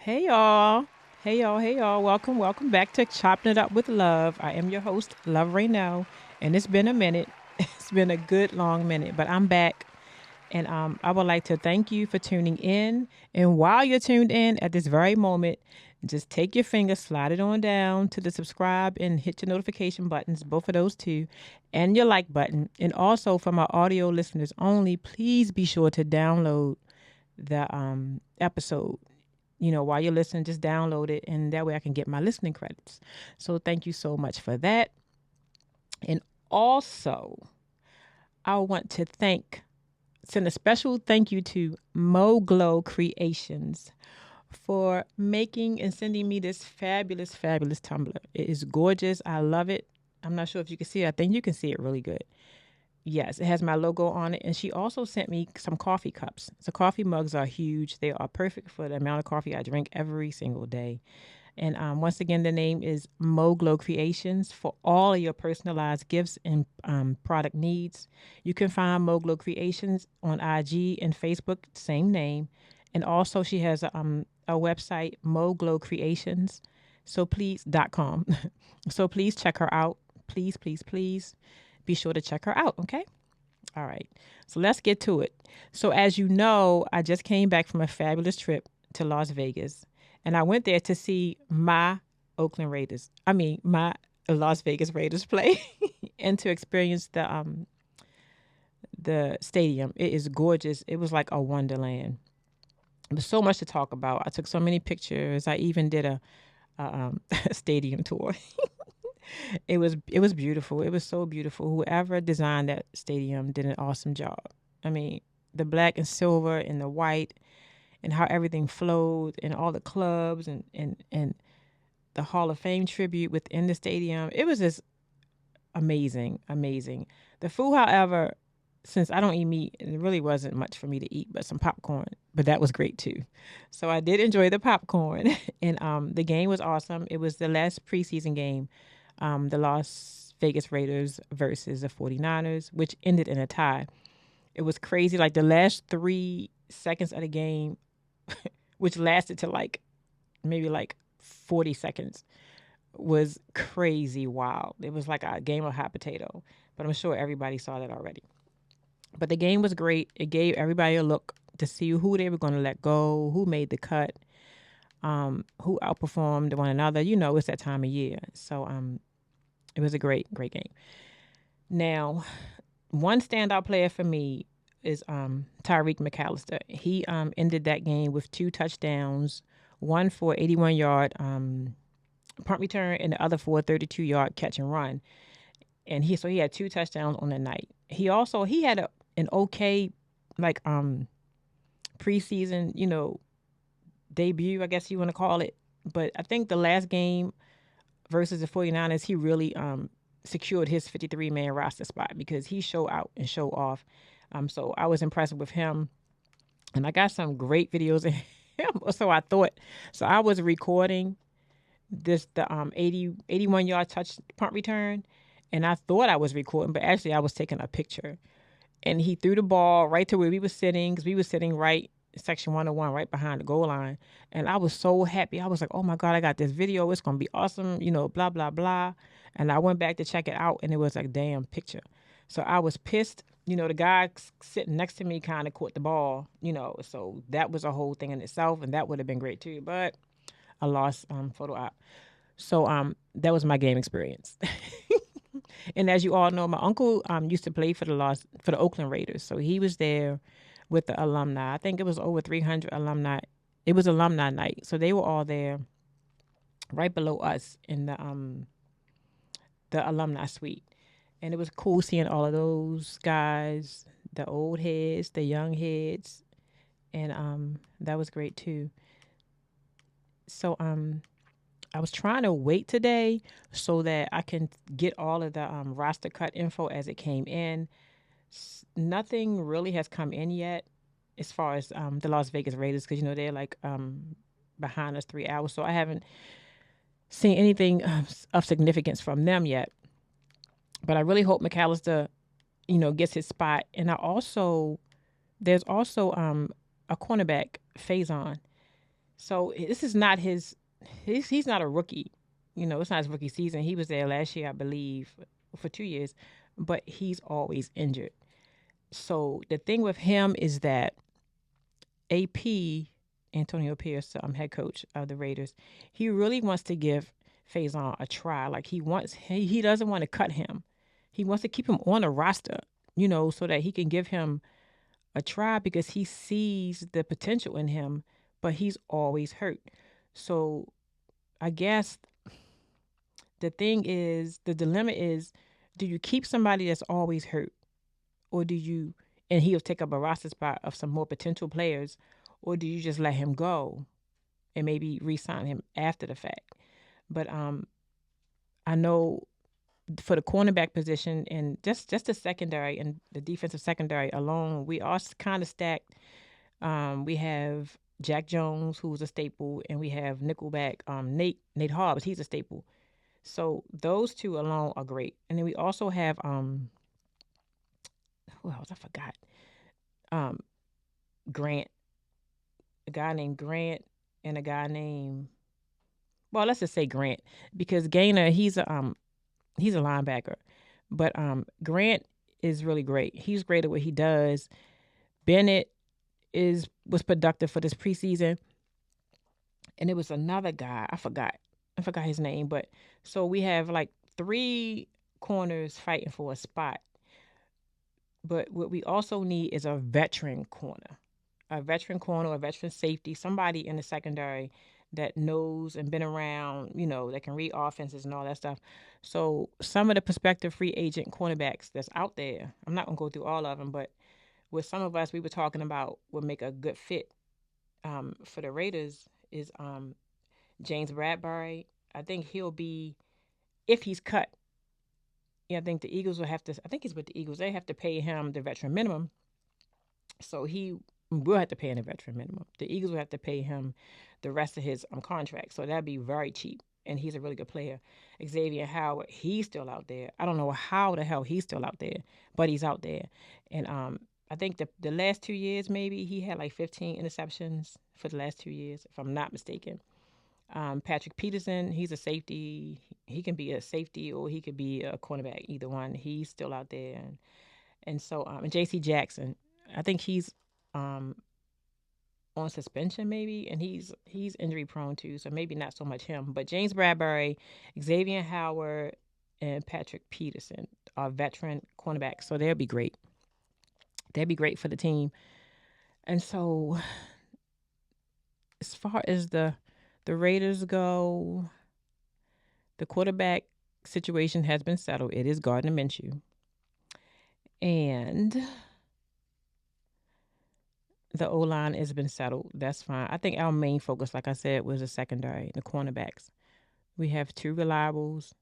Hey y'all. Hey y'all. Welcome back to Chopping It Up with Love. I am your host, Love Raynell, and it's been a minute. It's been a good long minute, but I'm back. And I would like to thank you for tuning in. And while you're tuned in at this very moment, just take your finger, slide it on down to the subscribe and hit your notification buttons, both of those two, and your like button. And also for my audio listeners only, please be sure to download the episode. While you're listening, just download it, and that way I can get my listening credits. So thank you so much for that. And also, I want to send a special thank you to Mo Glow Creations for making and sending me this fabulous, fabulous tumbler. It is gorgeous. I love it. I'm not sure if you can see it. I think you can see it really good. Yes, it has my logo on it. And she also sent me some coffee cups. So coffee mugs are huge. They are perfect for the amount of coffee I drink every single day. And once again, the name is Mo Glow Creations for all of your personalized gifts and product needs. You can find Mo Glow Creations on IG and Facebook, same name. And also she has a website, Mo Glow Creations. So please.com. So please check her out. Please, please, please be sure to check her out. Okay. All right. So let's get to it. So as you know, I just came back from a fabulous trip to Las Vegas, and I went there to see my Oakland Raiders. I mean, my Las Vegas Raiders play, and to experience the stadium. It is gorgeous. It was like a wonderland. There's so much to talk about. I took so many pictures. I even did a stadium tour. It was beautiful. It was so beautiful. Whoever designed that stadium did an awesome job. I mean, the black and silver and the white and how everything flowed and all the clubs and the Hall of Fame tribute within the stadium. It was just amazing, amazing. The food, however, since I don't eat meat, it really wasn't much for me to eat, but some popcorn. But that was great too. So I did enjoy the popcorn, and the game was awesome. It was the last preseason game, the Las Vegas Raiders versus the 49ers, which ended in a tie. It was crazy. Like the last 3 seconds of the game, which lasted to like maybe like 40 seconds, was crazy wild. It was like a game of hot potato, but I'm sure everybody saw that already. But the game was great. It gave everybody a look to see who they were going to let go, who made the cut, who outperformed one another. It's that time of year. So it was a great, great game. Now, one standout player for me is Tyreek McAllister. He ended that game with 2 touchdowns, one for 81-yard punt return and the other for a 32-yard catch and run. And he had 2 touchdowns on the night. He had an okay like preseason, debut, I guess you want to call it. But I think the last game versus the 49ers, he really secured his 53-man roster spot because he showed out and showed off. So I was impressed with him. And I got some great videos of him. So I thought, so I was recording the 81-yard touch punt return. And I thought I was recording, but actually I was taking a picture. And he threw the ball right to where we were sitting, because we were sitting right section 101, right behind the goal line. And I was so happy. I was like, oh my God, I got this video. It's going to be awesome, blah, blah, blah. And I went back to check it out, and it was a damn picture. So I was pissed. The guy sitting next to me kind of caught the ball, so that was a whole thing in itself, and that would have been great too. But I lost photo op. So that was my game experience. And as you all know, my uncle used to play for the Oakland Raiders. So he was there with the alumni. I think it was over 300 alumni. It was alumni night. So they were all there right below us in the alumni suite. And it was cool seeing all of those guys, the old heads, the young heads. And that was great too. So I was trying to wait today so that I can get all of the roster cut info as it came in. Nothing really has come in yet as far as the Las Vegas Raiders, because they're like behind us 3 hours, so I haven't seen anything of significance from them yet. But I really hope McAllister, gets his spot. And there's also a cornerback, Faison. So this is not his. He's not a rookie. It's not his rookie season. He was there last year, I believe, for 2 years, but he's always injured. So the thing with him is that AP Antonio Pierce, head coach of the Raiders, he really wants to give Faison a try. Like he doesn't want to cut him. He wants to keep him on the roster, so that he can give him a try because he sees the potential in him, but he's always hurt. So I guess the dilemma is, do you keep somebody that's always hurt, or do you, and he'll take up a roster spot of some more potential players, or do you just let him go and maybe re-sign him after the fact? But I know for the cornerback position and just the secondary and the defensive secondary alone, we are kind of stacked. We have Jack Jones, who's a staple, and we have Nickelback, Nate Hobbs, he's a staple. So those two alone are great. And then we also have who else? I forgot. Um, Grant, a guy named Grant, and a guy named, well, let's just say Grant, because Gainer, he's a linebacker, but Grant is really great. He's great at what he does. Bennett was productive for this preseason, and it was another guy. I forgot his name, but so we have like three corners fighting for a spot. But what we also need is a veteran safety, somebody in the secondary that knows and been around, that can read offenses and all that stuff. So some of the prospective free agent cornerbacks that's out there, I'm not gonna go through all of them, but with some of us we were talking about would make a good fit for the Raiders is James Bradbury. I think he'll be, if he's cut. Yeah, I think the Eagles will have to. I think he's with the Eagles. They have to pay him the veteran minimum, so he will have to pay him the veteran minimum. The Eagles will have to pay him the rest of his contract, so that'd be very cheap. And he's a really good player. Xavier Howard, he's still out there. I don't know how the hell he's still out there, but he's out there. And I think the last 2 years maybe he had like 15 interceptions for the last 2 years, if I'm not mistaken. Patrick Peterson, he's a safety. He can be a safety or he could be a cornerback, either one. He's still out there. And so, and J.C. Jackson, I think he's um, on suspension maybe, and he's injury prone too, so maybe not so much him. But James Bradbury, Xavier Howard, and Patrick Peterson are veteran cornerbacks, so they'll be great. They'll be great for the team. And so, as far as the Raiders go, the quarterback situation has been settled. It is Gardner Minshew, and the O line has been settled. That's fine. I think our main focus, like I said, was the secondary, the cornerbacks. We have two reliables,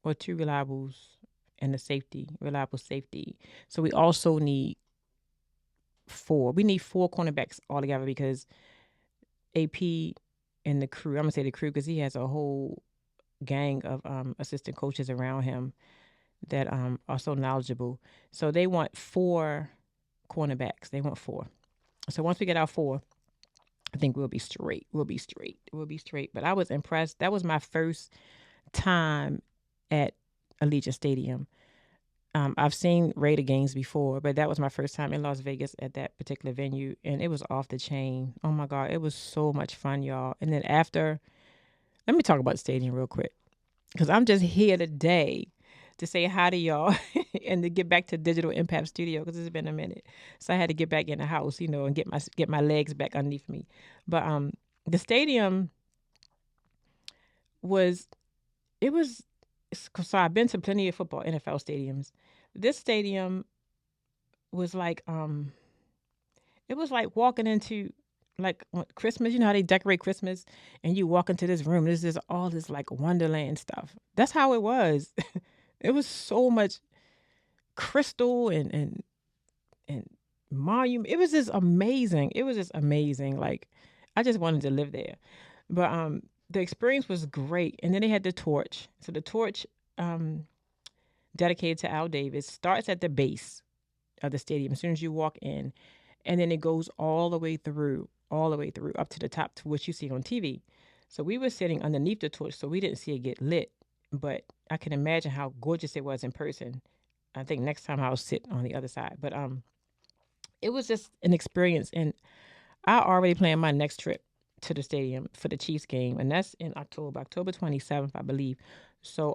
and the safety, reliable safety. So we also need four. We need four cornerbacks altogether because AP and the crew. I'm gonna say the crew because he has a whole gang of assistant coaches around him that are so knowledgeable. So they want four cornerbacks. They want four. So once we get our four, I think we'll be straight. We'll be straight. We'll be straight. But I was impressed. That was my first time at Allegiant Stadium. I've seen Raider games before, but that was my first time in Las Vegas at that particular venue, and it was off the chain. Oh my God, it was so much fun, y'all. And then after, let me talk about the stadium real quick because I'm just here today to say hi to y'all and to get back to Digital Impact Studio because it's been a minute. So I had to get back in the house, and get my legs back underneath me. But the stadium was it was so I've been to plenty of football NFL stadiums. This stadium was like it was like walking into like Christmas. You know how they decorate Christmas, and you walk into this room. This is all this like Wonderland stuff. That's how it was. It was so much crystal and monument. It was just amazing. It was just amazing. Like I just wanted to live there. But the experience was great. And then they had the torch. So the torch um dedicated to Al Davis starts at the base of the stadium as soon as you walk in, and then it goes all the way through. all the way through up to the top to what you see on TV. So we were sitting underneath the torch, so we didn't see it get lit. But I can imagine how gorgeous it was in person. I think next time I'll sit on the other side. But it was just an experience, and I already planned my next trip to the stadium for the Chiefs game, and that's in October, October 27th, I believe. So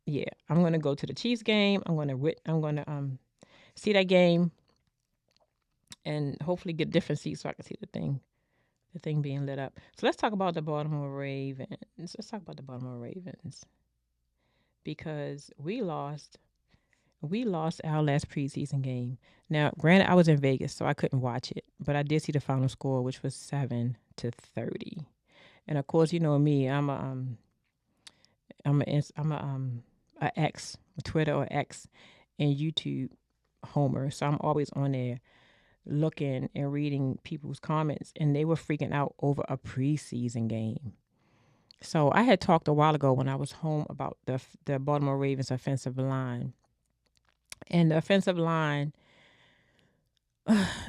yeah, I'm gonna go to the Chiefs game. I'm gonna see that game and hopefully get different seats so I can see the thing being lit up. So let's talk about the Baltimore Ravens. Let's talk about the Baltimore Ravens because we lost our last preseason game. Now, granted, I was in Vegas, so I couldn't watch it, but I did see the final score, which was 7-30. And of course, you know me, a X, Twitter or X, and YouTube homer, so I'm always on there looking and reading people's comments, and they were freaking out over a preseason game. So I had talked a while ago when I was home about the Baltimore Ravens offensive line, and the offensive line,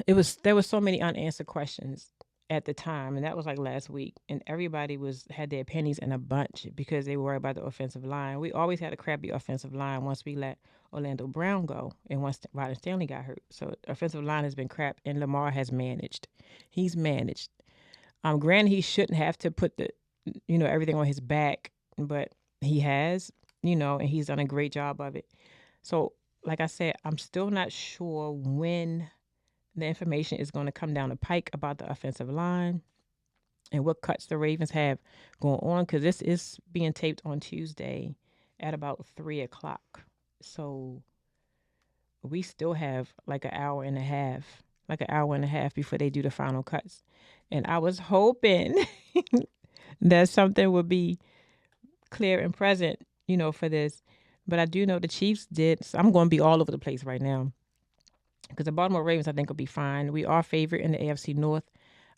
there was so many unanswered questions at the time, and that was like last week, and everybody was had their pennies in a bunch because they were worried about the offensive line. We always had a crappy offensive line once we let Orlando Brown go, and once Ryder Stanley got hurt. So the offensive line has been crap, and Lamar has managed. He's managed. Granted, he shouldn't have to put everything on his back, but he has, and he's done a great job of it. So, like I said, I'm still not sure when the information is going to come down the pike about the offensive line and what cuts the Ravens have going on, because this is being taped on Tuesday at about 3 o'clock. So we still have like an hour and a half before they do the final cuts. And I was hoping that something would be clear and present, for this. But I do know the Chiefs did. So I'm going to be all over the place right now because the Baltimore Ravens, I think, will be fine. We are favorite in the AFC North.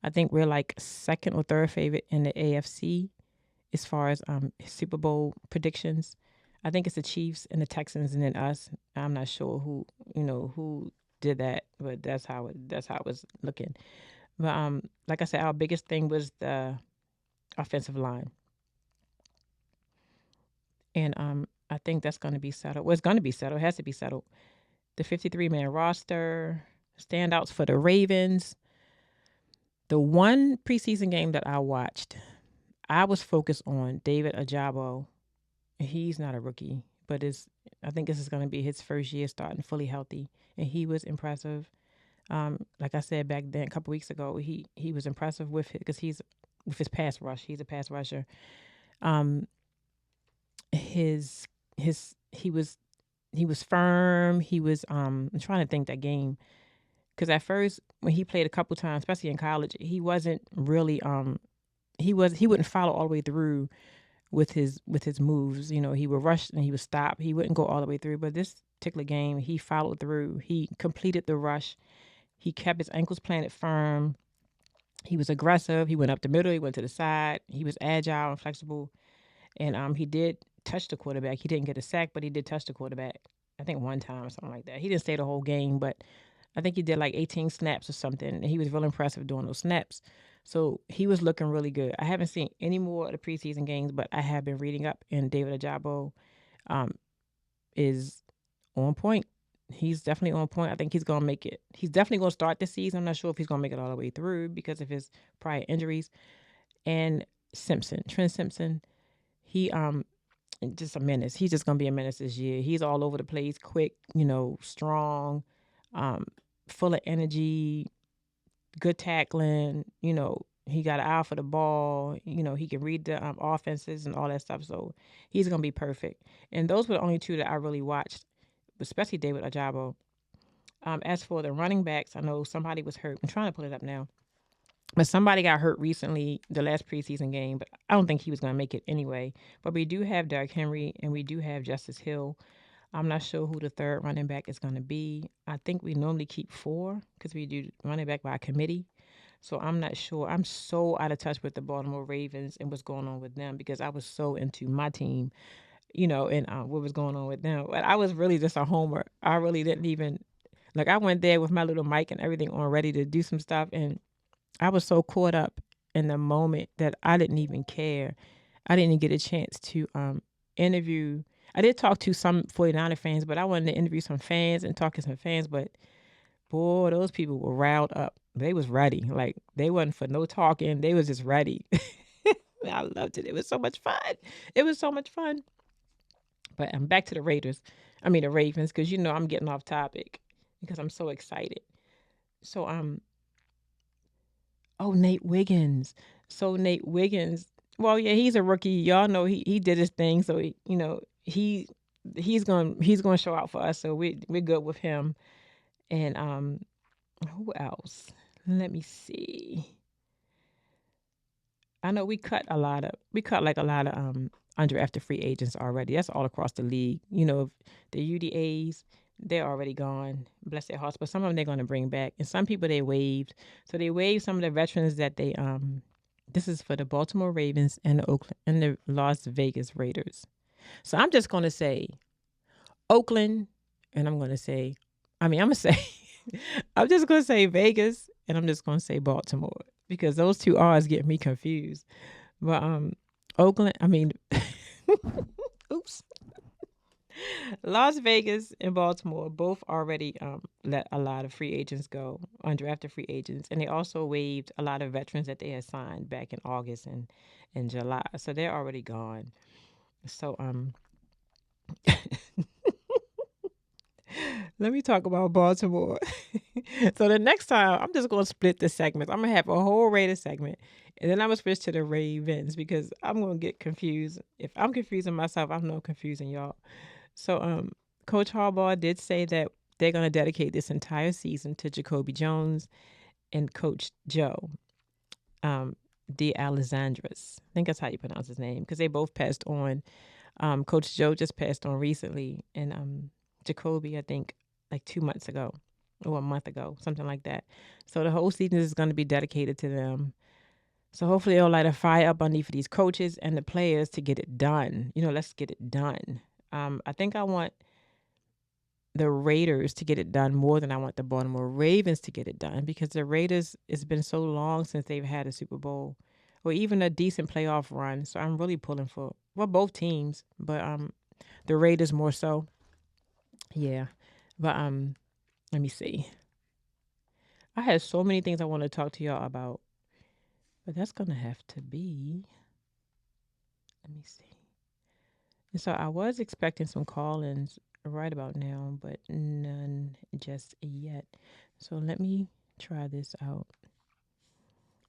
I think we're like second or third favorite in the AFC as far as Super Bowl predictions. I think it's the Chiefs and the Texans and then us. I'm not sure who did that, but that's how it was looking. But like I said, our biggest thing was the offensive line, and I think that's going to be settled. Well, it's going to be settled. It has to be settled. The 53-man roster, standouts for the Ravens. The one preseason game that I watched, I was focused on David Ajabo. He's not a rookie, but I think this is going to be his first year starting fully healthy, and he was impressive. Like I said back then, a couple weeks ago, he was impressive because he's with his pass rush. He's a pass rusher. Um, his he was firm. He was I'm trying to think that game because at first when he played a couple times, especially in college, he wasn't really he wouldn't follow all the way through with his moves. He would rush and he would stop. He wouldn't go all the way through. But this particular game, he followed through. He completed the rush. He kept his ankles planted firm. He was aggressive. He went up the middle. He went to the side. He was agile and flexible. And he did touch the quarterback. He didn't get a sack, but he did touch the quarterback. I think one time or something like that. He didn't stay the whole game, but I think he did like 18 snaps or something. And he was real impressive doing those snaps. So he was looking really good. I haven't seen any more of the preseason games, but I have been reading up, and David Ajabo um, is on point. He's definitely on point. I think he's going to make it. He's definitely going to start the season. I'm not sure if he's going to make it all the way through because of his prior injuries. And Trent Simpson, he just a menace. He's just going to be a menace this year. He's all over the place, quick, strong, um, full of energy, good tackling. He got an eye for the ball. He can read the offenses and all that stuff. So he's going to be perfect. And those were the only two that I really watched, especially David Ajabo. As for the running backs, I know somebody was hurt. I'm trying to pull it up now. But somebody got hurt recently, the last preseason game, but I don't think he was going to make it anyway. But we do have Derrick Henry and we do have Justice Hill. I'm not sure who the third running back is going to be. I think we normally keep four because we do running back by committee. So I'm not sure. I'm so out of touch with the Baltimore Ravens and what's going on with them because I was so into my team, and what was going on with them. But I was really just a homer. I really didn't even, like, I went there with my little mic and everything on ready to do some stuff. And I was so caught up in the moment that I didn't even care. I didn't even get a chance to interview. I did talk to some 49er fans, but I wanted to interview some fans and talk to some fans. But boy, those people were riled up. They was ready. Like they wasn't for no talking. They was just ready. I loved it. It was so much fun. It was so much fun. But I'm back to the Raiders. I mean the Ravens, because I'm getting off topic because I'm so excited. So oh, Nate Wiggins. So Nate Wiggins. Well, yeah, he's a rookie. Y'all know he did his thing. So he's going to show out for us. So we're good with him. And who else? Let me see. I know we cut like a lot of undrafted free agents already. That's all across the league. The UDAs, they're already gone. Bless their hearts. But some of them they're going to bring back, and some people they waived. So they waived some of the veterans that they. This is for the Baltimore Ravens and the Oakland and the Las Vegas Raiders. So I'm just going to say Oakland, and I'm going to say, I'm going to say, I'm just going to say Vegas, and I'm just going to say Baltimore because those two R's get me confused. But Oakland, oops, Las Vegas and Baltimore both already let a lot of free agents go, undrafted free agents, and they also waived a lot of veterans that they had signed back in August and July. So they're already gone. So let me talk about Baltimore. So the next time, I'm just going to split the segments. I'm going to have a whole Raiders segment, and then I'm going to switch to the Ravens because I'm going to get confused. If I'm confusing myself, I'm not confusing y'all. So Coach Harbaugh did say that they're going to dedicate this entire season to Jacoby Jones and Coach Joe De Alessandris. I think that's how you pronounce his name because they both passed on. Coach Joe just passed on recently, and Jacoby, I think, like 2 months ago or a month ago, something like that. So the whole season is going to be dedicated to them. So hopefully it'll light a fire up underneath these coaches and the players to get it done. Let's get it done. I think I want the Raiders to get it done more than I want the Baltimore Ravens to get it done because the Raiders, it's been so long since they've had a Super Bowl or even a decent playoff run. So I'm really pulling for, well, both teams, but the Raiders more so. Yeah. But let me see. I had so many things I want to talk to y'all about, but that's gonna have to be. Let me see. And so I was expecting some call-ins right about now, but none just yet. So let me try this out.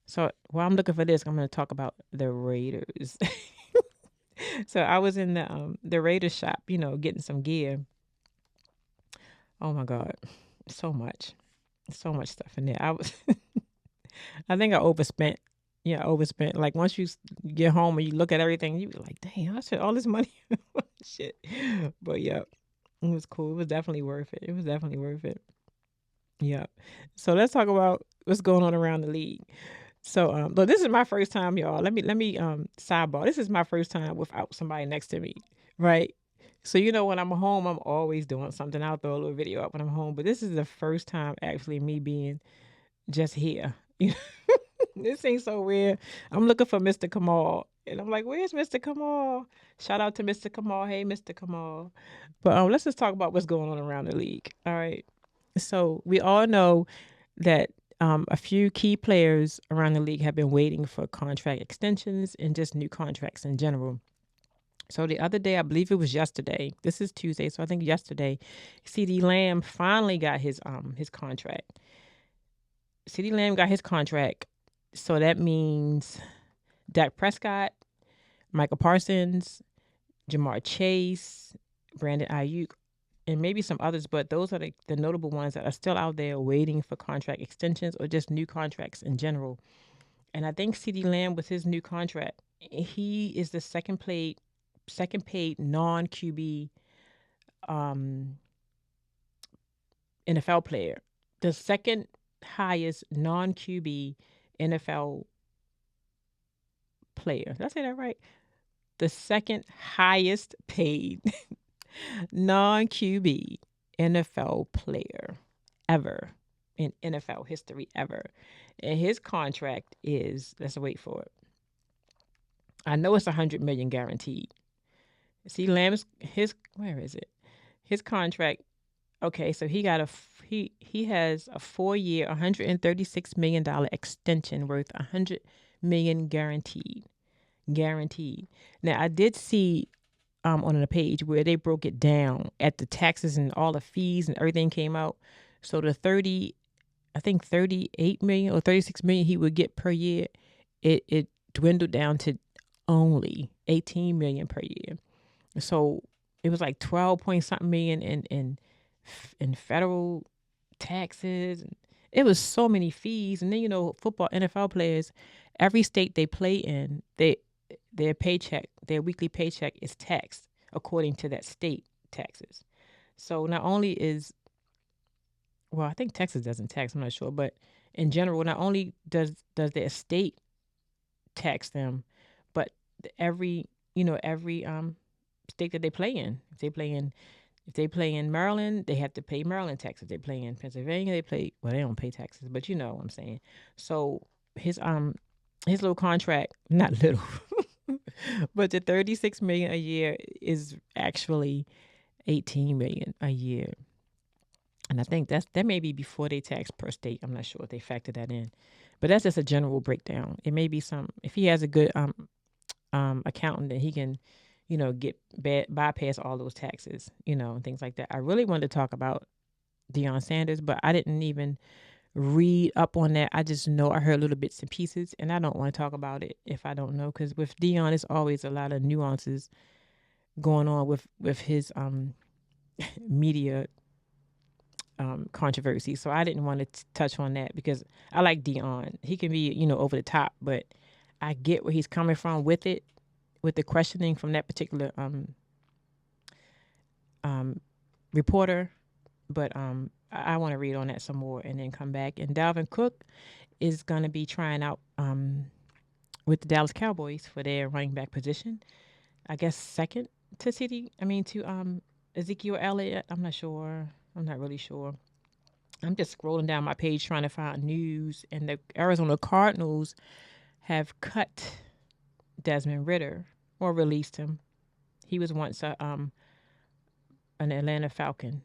So while I'm looking for this, I'm going to talk about the Raiders. So I was in the Raiders shop, getting some gear. Oh my God, so much stuff in there. I think I overspent. Yeah, overspent. Like once you get home and you look at everything, you be like, "Dang, I spent all this money." Shit. But yeah, it was cool. It was definitely worth it. It was definitely worth it. Yeah. So let's talk about what's going on around the league. So, but this is my first time, y'all. Let me sidebar. This is my first time without somebody next to me, right? So when I'm home, I'm always doing something. I'll throw a little video up when I'm home. But this is the first time actually me being just here. This ain't so weird. I'm looking for Mr. Kamal. And I'm like, where's Mr. Kamal? Shout out to Mr. Kamal. Hey, Mr. Kamal. But let's just talk about what's going on around the league. All right. So we all know that a few key players around the league have been waiting for contract extensions and just new contracts in general. So the other day, I believe it was yesterday. This is Tuesday, so I think yesterday, CD Lamb finally got his contract. CD Lamb got his contract. So that means Dak Prescott, Michael Parsons, Jamar Chase, Brandon Ayuk, and maybe some others, but those are the notable ones that are still out there waiting for contract extensions or just new contracts in general. And I think CeeDee Lamb with his new contract, he is the second paid non QB NFL player. The second highest non QB NFL player. Did I say that right? The second highest paid non QB NFL player ever in NFL history ever. And his contract is, let's wait for it. I know it's 100 million guaranteed. See, Lamb's his where is it? His contract. Okay, so he has a 4 year, $136 million extension worth 100 million guaranteed. Guaranteed. Now I did see on the page where they broke it down at the taxes and all the fees and everything came out. So the 30, I think 38 million or 36 million he would get per year, it dwindled down to only 18 million per year. So it was like 12 point something million in federal taxes. It was so many fees. And then football NFL players, every state they play in, their paycheck, their weekly paycheck is taxed according to that state taxes. So not only is, well, I think Texas doesn't tax, I'm not sure, but in general, not only does their state tax them, but every every state that they play in. If they play in Maryland, they have to pay Maryland taxes. If they play in Pennsylvania, they don't pay taxes, but you know what I'm saying. So his little contract, not little, but the 36 million a year is actually 18 million a year. And I think that may be before they tax per state. I'm not sure if they factor that in. But that's just a general breakdown. It may be some if he has a good accountant, then he can, get bypass all those taxes, and things like that. I really wanted to talk about Deion Sanders, but I didn't even read up on that. I just know I heard little bits and pieces, and I don't want to talk about it if I don't know, because with Deion, it's always a lot of nuances going on with his media controversy. So I didn't want to touch on that because I like Deion. He can be, over the top, but I get where he's coming from with it, with the questioning from that particular reporter. But I want to read on that some more and then come back. And Dalvin Cook is going to be trying out with the Dallas Cowboys for their running back position. I guess second to Ezekiel Elliott. I'm not sure. I'm not really sure. I'm just scrolling down my page trying to find news, and the Arizona Cardinals have cut Desmond Ritter or released him. He was once an Atlanta Falcon.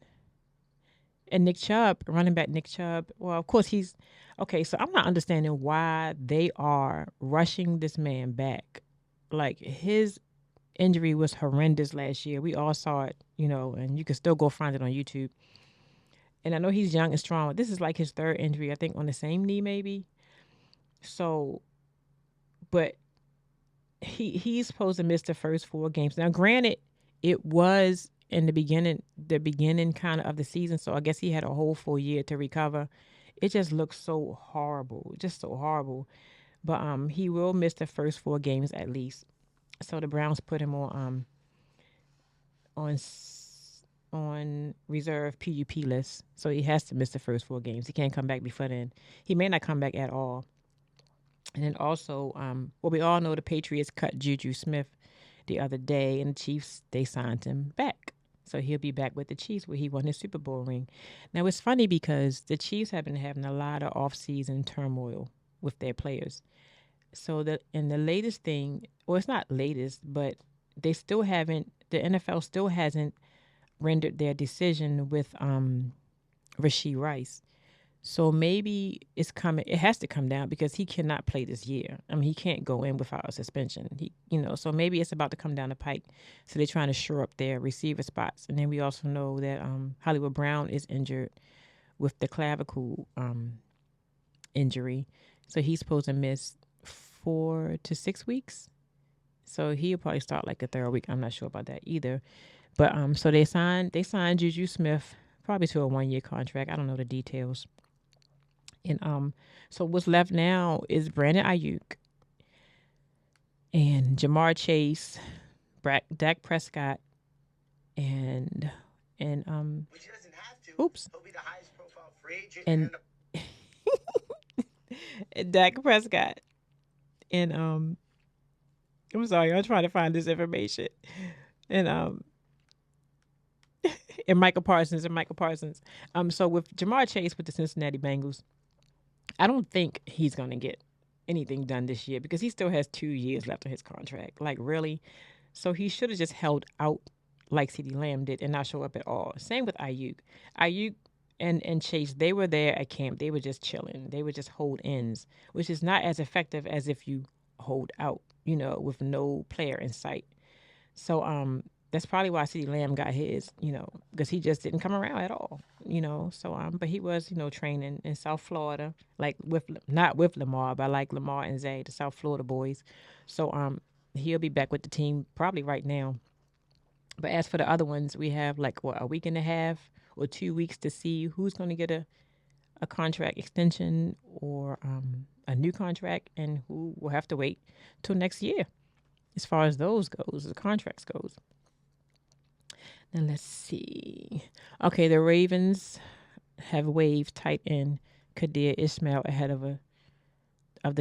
And Nick Chubb, running back Nick Chubb, well, of course he's okay. So I'm not understanding why they are rushing this man back. Like his injury was horrendous last year. We all saw it, and you can still go find it on YouTube. And I know he's young and strong. This is like his third injury, I think, on the same knee, maybe. So, but he's supposed to miss the first 4 games. Now, granted, it was in the beginning kind of the season. So I guess he had a whole full year to recover. It just looks so horrible, just so horrible. But he will miss the first 4 games at least. So the Browns put him on on reserve PUP list. So he has to miss the first 4 games. He can't come back before then. He may not come back at all. And then also, well, we all know the Patriots cut Juju Smith the other day, and the Chiefs, they signed him back. So he'll be back with the Chiefs where he won his Super Bowl ring. Now, it's funny because the Chiefs have been having a lot of off-season turmoil with their players. So that in the latest thing, well, it's not latest, but they still haven't, the NFL still hasn't rendered their decision with Rashee Rice. So maybe it's coming. It has to come down because he cannot play this year. I mean, he can't go in without a suspension. So maybe it's about to come down the pike. So they're trying to shore up their receiver spots. And then we also know that Hollywood Brown is injured with the clavicle injury. So he's supposed to miss 4 to 6 weeks. So he'll probably start like a third week. I'm not sure about that either. But so they signed Juju Smith probably to a 1-year contract. I don't know the details. And so what's left now is Brandon Ayuk and Jamar Chase, Dak Prescott, and which he doesn't have to. Oops. He'll be the highest profile free agent. And Dak Prescott. And I'm sorry, I'm trying to find this information. And and Michael Parsons. So with Jamar Chase with the Cincinnati Bengals, I don't think he's gonna get anything done this year because he still has 2 years left on his contract. Like really, so he should have just held out like CeeDee Lamb did and not show up at all. Same with Ayuk. Ayuk and Chase, they were there at camp. They were just chilling. They were just hold ins, which is not as effective as if you hold out, with no player in sight. So that's probably why CeeDee Lamb got his, because he just didn't come around at all, So but he was, training in South Florida, like with not with Lamar, but like Lamar and Zay, the South Florida boys. So he'll be back with the team probably right now. But as for the other ones, we have like what, a week and a half or 2 weeks to see who's going to get a contract extension or a new contract, and who will have to wait till next year as far as those goes, the contracts goes. Now let's see. Okay, the Ravens have waived tight end Kadir Ismail ahead of the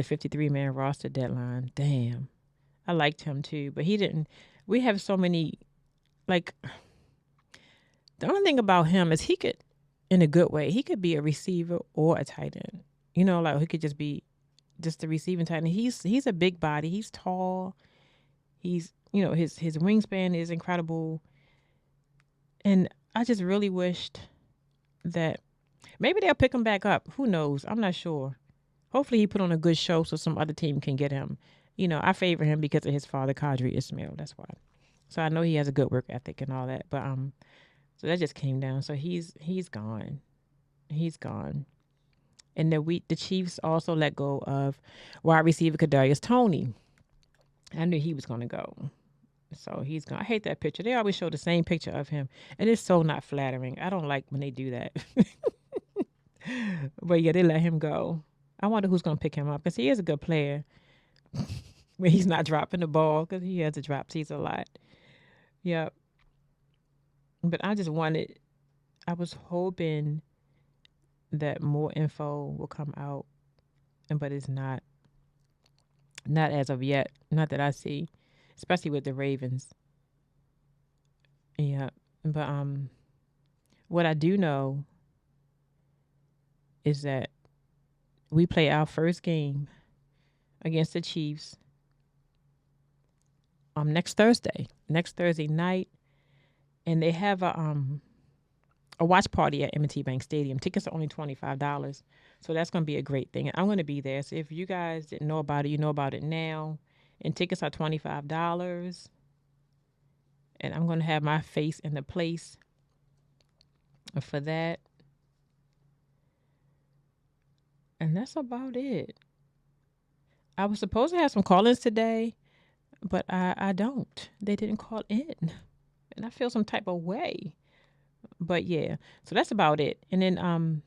53-man roster deadline. Damn, I liked him too, but he didn't. We have so many. Like the only thing about him is he could, in a good way, he could be a receiver or a tight end. Like he could just be just the receiving tight end. He's a big body. He's tall. He's his wingspan is incredible. And I just really wished that maybe they'll pick him back up. Who knows? I'm not sure. Hopefully he put on a good show so some other team can get him. I favor him because of his father, Kadri Ismail. That's why. So I know he has a good work ethic and all that. But so that just came down. So he's gone. He's gone. And the Chiefs also let go of wide receiver Kadarius Toney. I knew he was gonna go. So he's gone. I hate that picture. They always show the same picture of him. And it's so not flattering. I don't like when they do that. But yeah, they let him go. I wonder who's gonna pick him up because he is a good player. When he's not dropping the ball, because he has to drop seats a lot. Yep. But I was hoping that more info will come out, but it's not as of yet. Not that I see, especially with the Ravens. Yeah, but what I do know is that we play our first game against the Chiefs next Thursday night, and they have a watch party at M&T Bank Stadium. Tickets are only $25. So that's going to be a great thing. And I'm going to be there. So if you guys didn't know about it, you know about it now. And tickets are $25. And I'm going to have my face in the place for that. And that's about it. I was supposed to have some call-ins today, but I don't. They didn't call in. And I feel some type of way. But yeah, so that's about it. And then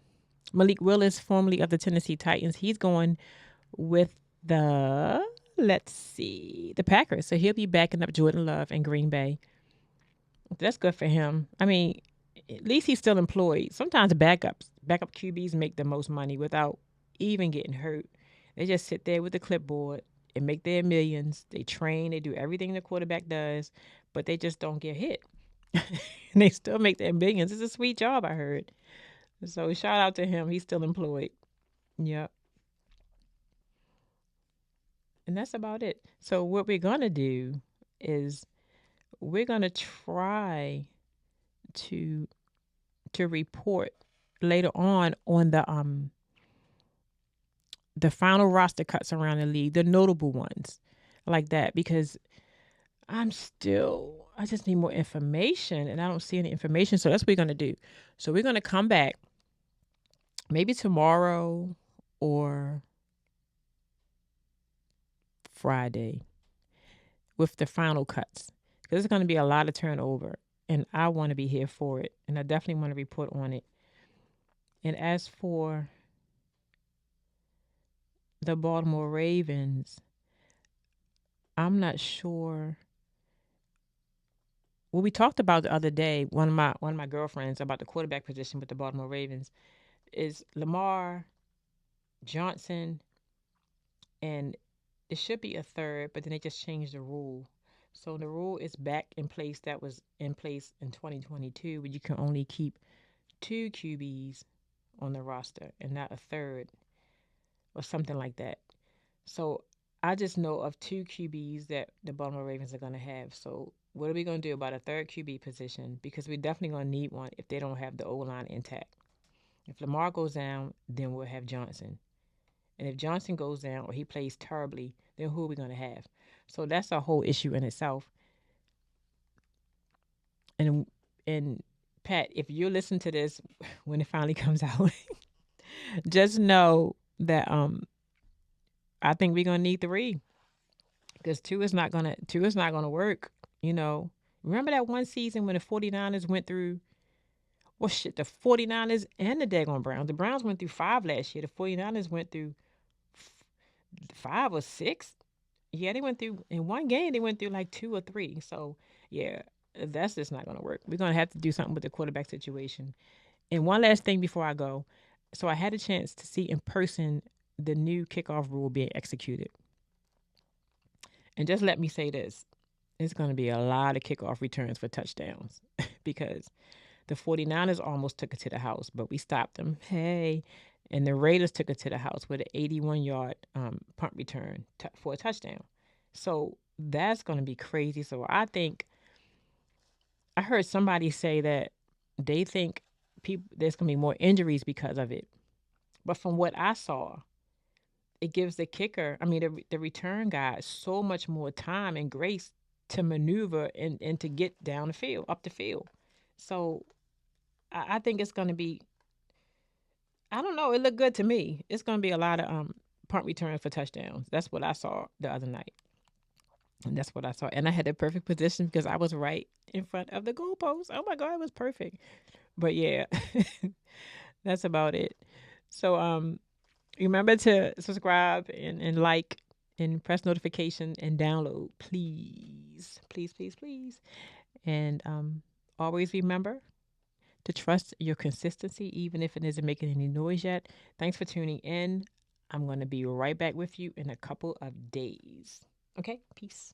Malik Willis, formerly of the Tennessee Titans, he's going with the Packers. So he'll be backing up Jordan Love in Green Bay. That's good for him. I mean, at least he's still employed. Sometimes backup QBs make the most money without even getting hurt. They just sit there with the clipboard and make their millions. They train, they do everything the quarterback does, but they just don't get hit. And they still make their millions. It's a sweet job, I heard. So shout out to him. He's still employed. Yep. And that's about it. So what we're gonna do is we're gonna try to report later on the final roster cuts around the league, the notable ones like that, because I just need more information and I don't see any information. So that's what we're going to do. So we're going to come back maybe tomorrow or Friday with the final cuts, because there's going to be a lot of turnover and I want to be here for it. And I definitely want to report on it. And as for the Baltimore Ravens, I'm not sure. What we talked about the other day, one of my girlfriends, about the quarterback position with the Baltimore Ravens, is Lamar Johnson, and it should be a third, but then they just changed the rule. So the rule is back in place that was in place in 2022, where you can only keep two QBs on the roster and not a third or something like that. So I just know of two QBs that the Baltimore Ravens are going to have. So what are we going to do about a third QB position? Because we're definitely going to need one if they don't have the O line intact. If Lamar goes down, then we'll have Johnson. And if Johnson goes down or he plays terribly, then who are we going to have? So that's a whole issue in itself. And and Pat, if you listen to this when it finally comes out, just know that I think we're gonna need three because two is not gonna work. You know, remember that one season when the 49ers went through, well, shit, the 49ers and the daggone Browns. The Browns went through five last year. The 49ers went through five or six. Yeah, they went through in one game. They went through like two or three. So yeah, that's just not gonna work. We're gonna have to do something with the quarterback situation. And one last thing before I go. So I had a chance to see in person the new kickoff rule being executed. And just let me say this, it's going to be a lot of kickoff returns for touchdowns because the 49ers almost took it to the house, but we stopped them. Hey. And the Raiders took it to the house with an 81-yard punt return for a touchdown. So that's going to be crazy. So I think I heard somebody say that they think there's going to be more injuries because of it. But from what I saw, it gives the kicker, I mean, the return guy, so much more time and grace to maneuver and to get down the field, up the field. So I think it's going to be, I don't know, it looked good to me. It's going to be a lot of punt returns for touchdowns. That's what I saw the other night. And that's what I saw. And I had the perfect position because I was right in front of the goalpost. Oh my God, it was perfect. But yeah, that's about it. So remember to subscribe and like and press notification and download, please, please, please, please. And always remember to trust your consistency, even if it isn't making any noise yet. Thanks for tuning in. I'm going to be right back with you in a couple of days. Okay, peace.